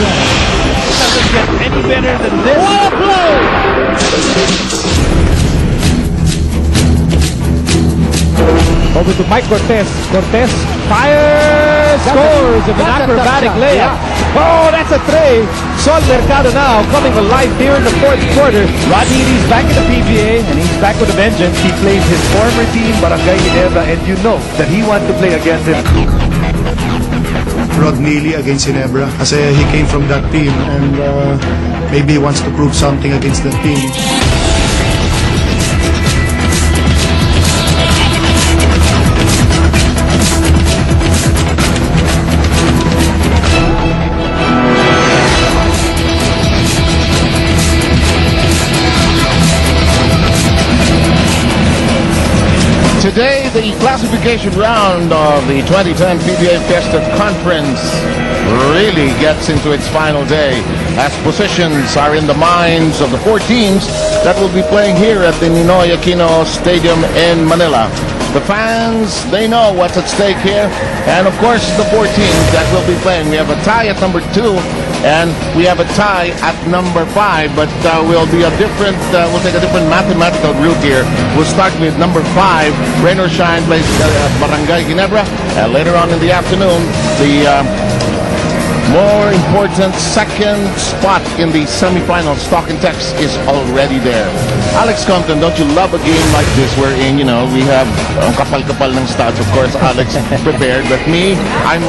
It doesn't get any better than this. What a blow! Over to Mike Cortez. Cortez fires, scores with an acrobatic layup. Oh, that's a tray. Sol Mercado now coming alive here in the fourth quarter. Rodney Lee's back in the PBA, and he's back with a vengeance. He plays his former team, Barangay Ginebra, and you know that he wants to play against him. Rod Neely against Ginebra, kasi he came from that team, and maybe he wants to prove something against that team. Today, the classification round of the 2010 PBA Fiesta Conference really gets into its final day as positions are in the minds of the 4 teams that will be playing here at the Ninoy Aquino Stadium in Manila. The fans, they know what's at stake here, and of course the 4 teams that will be playing. We have a tie at number 2, and we have a tie at number 5, but we'll take a different mathematical route here. We'll start with number 5. Rain or Shine plays Barangay Ginebra, and later on in the afternoon, the more important second spot in the semifinals, Stock and Tex, is already there. Alex Compton, don't you love a game like this wherein, you know, we have kapal-kapal ng stats, of course, Alex prepared, but me, I'm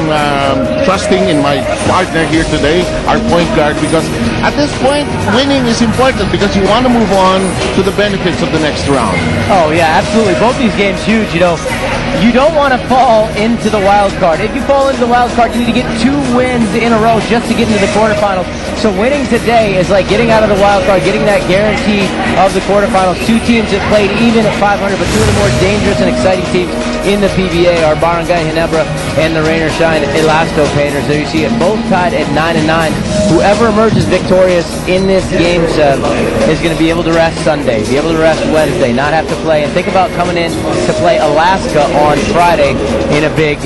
trusting in my partner here today, our point guard, because at this point, winning is important because you want to move on to the benefits of the next round. Oh, yeah, absolutely. Both these games huge, you know. You don't want to fall into the wild card. If you fall into the wild card, you need to get 2 wins in a row just to get into the quarterfinals. So winning today is like getting out of the wild card, getting that guarantee of the quarterfinals. 2 teams that played even at 500, but 2 of the more dangerous and exciting teams in the PBA are Barangay Ginebra and the Rain or Shine Elasco Painters. There you see it, both tied at 9-9. Whoever emerges victorious in this game is going to be able to rest Sunday, be able to rest Wednesday, not have to play, and think about coming in to play Alaska on Friday in a big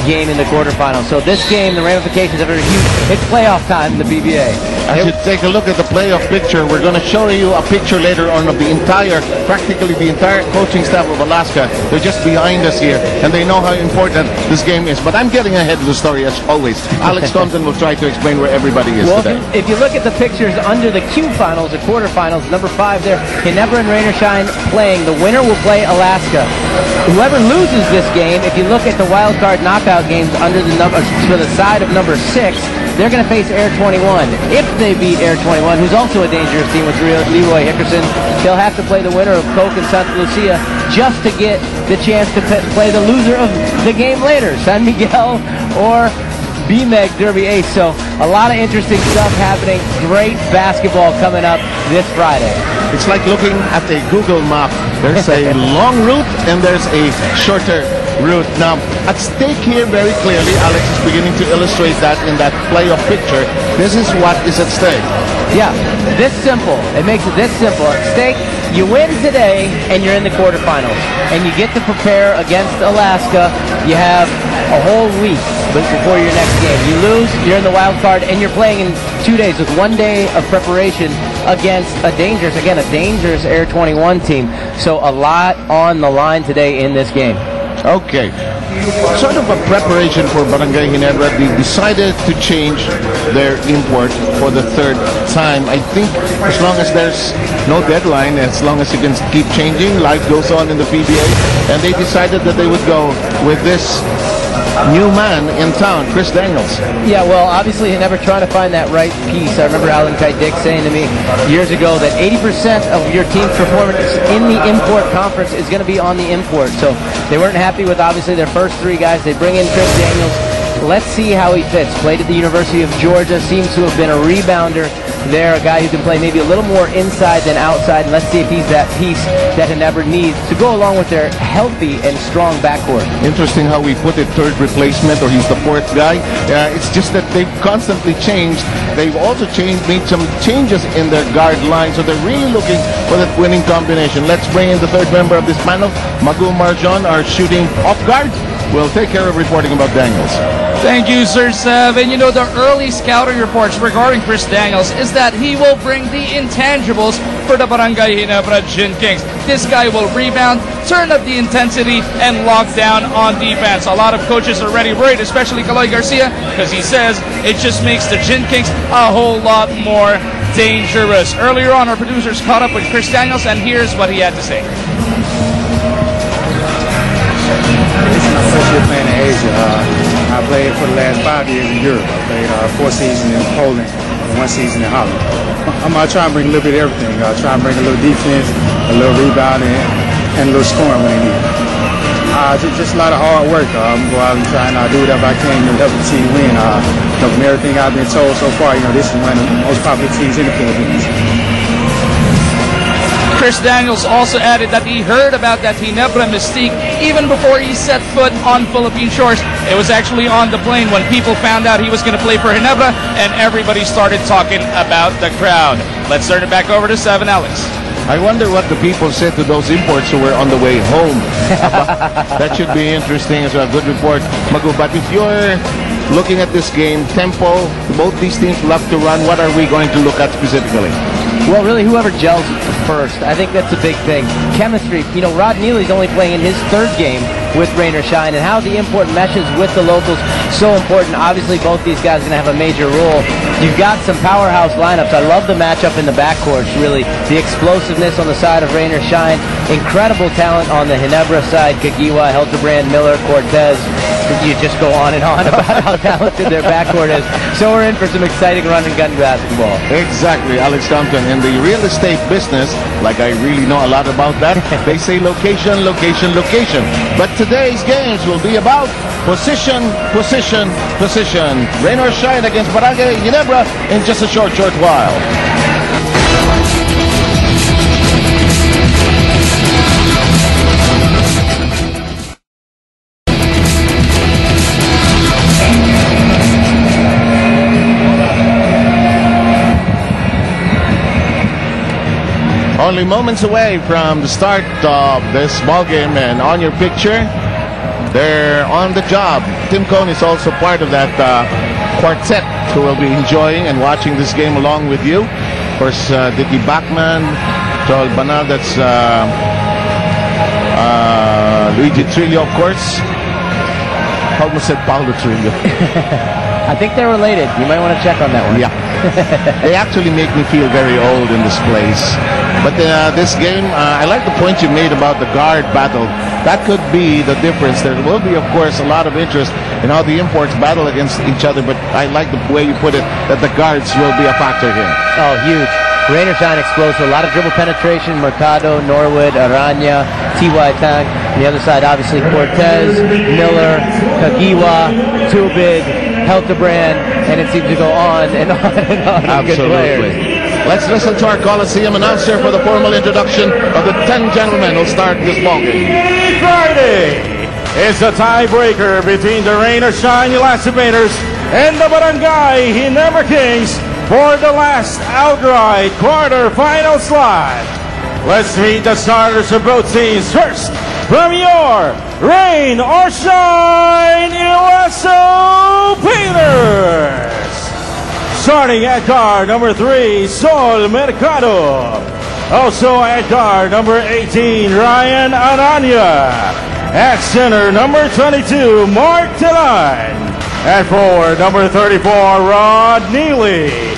game in the quarterfinals. So this game, the ramifications are very huge. It's playoff time in the PBA. As you take a look at the playoff picture, we're going to show you a picture later on of the entire, practically the entire coaching staff of Alaska. They're just behind us here, and they know how important this game is. But I'm getting ahead of the story as always. Alex Compton will try to explain where everybody is today. If you look at the pictures under the Q finals, the quarterfinals, number 5 there, Ginebra and Rain or Shine playing. The winner will play Alaska. Whoever loses this game, if you look at the wild card knockout games under the number to the side of number 6, they're going to face Air 21. If they beat Air 21, who's also a dangerous team with Leroy Hickerson, they'll have to play the winner of Coke and Santa Lucia just to get the chance to play the loser of the game later, San Miguel or BMEG Derby Ace. So a lot of interesting stuff happening. Great basketball coming up this Friday. It's like looking at a Google map. There's a long route and there's a shorter route. Now, at stake here very clearly, Alex is beginning to illustrate that in that playoff picture. This is what is at stake. Yeah, this simple. It makes it this simple. At stake, you win today and you're in the quarterfinals. And you get to prepare against Alaska. You have a whole week before your next game. You lose, you're in the wild card, and you're playing in 2 days with 1 day of preparation against a dangerous Air 21 team. So a lot on the line today in this game. Okay. Sort of a preparation for Barangay Ginebra. They decided to change their import for the 3rd time. I think as long as there's no deadline, as long as you can keep changing, life goes on in the PBA. And they decided that they would go with this new man in town, Chris Daniels. Yeah, well, obviously you're never trying to find that right piece. I remember Alan Dick saying to me years ago that 80% of your team's performance in the import conference is going to be on the import. So they weren't happy with, obviously, their first 3 guys. They bring in Chris Daniels. Let's see how he fits. Played at the University of Georgia, seems to have been a rebounder there, a guy who can play maybe a little more inside than outside. And let's see if he's that piece that Ginebra needs to go along with their healthy and strong backcourt. Interesting how we put it, 3rd replacement, or he's the 4th guy. It's just that they've constantly changed. They've also made some changes in their guard line, so they're really looking for that winning combination. Let's bring in the 3rd member of this panel, Magu Marjon, our shooting off guard. will take care of reporting about Daniels. Thank you, Sir Sev. And you know, the early scouting reports regarding Chris Daniels is that he will bring the intangibles for the Barangay Ginebra Gin Kings. This guy will rebound, turn up the intensity, and lock down on defense. A lot of coaches are already worried, especially Kaloy Garcia, because he says it just makes the Gin Kings a whole lot more dangerous. Earlier on, our producers caught up with Chris Daniels, and here's what he had to say. This is my first year playing in Asia. I played for the last 5 years in Europe. I played 4 seasons in Poland and 1 season in Holland. I'm trying to bring a little bit of everything. Trying to bring a little defense, a little rebounding, and a little scoring when they need it. Just a lot of hard work. I'm going to go out and try and do whatever I can to help the team win. From everything I've been told so far, this is one of the most popular teams in the Philippines. Chris Daniels also added that he heard about that Ginebra mystique even before he set foot on Philippine shores. It was actually on the plane when people found out he was going to play for Ginebra, and everybody started talking about the crowd. Let's turn it back over to Seven Alex. I wonder what the people said to those imports who were on the way home. That should be interesting as well. Good report, Magu. But if you're looking at this game, tempo, both these teams love to run. What are we going to look at specifically? Well, really, whoever gels first. I think that's a big thing. Chemistry. Rod Neely's only playing in his 3rd game with Rain or Shine, and how the import meshes with the locals, so important. Obviously, both these guys are going to have a major role. You've got some powerhouse lineups. I love the matchup in the backcourts, really. The explosiveness on the side of Rain or Shine. Incredible talent on the Ginebra side. Kagiwa, Helterbrand, Miller, Cortez. You just go on and on about how talented their backcourt is. So we're in for some exciting run and gun basketball. Exactly, Alex Compton. In the real estate business, like I really know a lot about that, they say location, location, location. But today's games will be about position, position, position. Rain or shine against Barangay Ginebra in just a short while. Only moments away from the start of this ball game, and on your picture, they're on the job. Tim Cone is also part of that quartet who will be enjoying and watching this game along with you. Of course, Dicky Bachman, Joel Banal, that's Luigi Trillo, of course. Almost said Paulo Trillo. I think they're related. You might want to check on that one. Yeah. They actually make me feel very old in this place. But this game, I like the point you made about the guard battle. That could be the difference. There will be, of course, a lot of interest in how the imports battle against each other, but I like the way you put it, that the guards will be a factor here. Oh, huge. Rain or Shine explosive. A lot of dribble penetration. Mercado, Norwood, Aranya, T.Y. Tang. On the other side, obviously, Cortez, Miller, Kagiwa, Tubig, Helterbrand, and it seems to go on and on and on. Absolutely. Let's listen to our Coliseum announcer for the formal introduction of the 10 gentlemen who'll start this ballgame. Friday is a tiebreaker between the Rain or Shine Elastimators and the Barangay Ginebra Kings for the last outright quarterfinal slot. Let's meet the starters of both teams. First, from your Rain or Shine Elastimators. Starting at guard number 3, Sol Mercado. Also at guard number 18, Ryan Aranya. At center, number 22, Mark Telan. At forward, number 34, Rod Neely.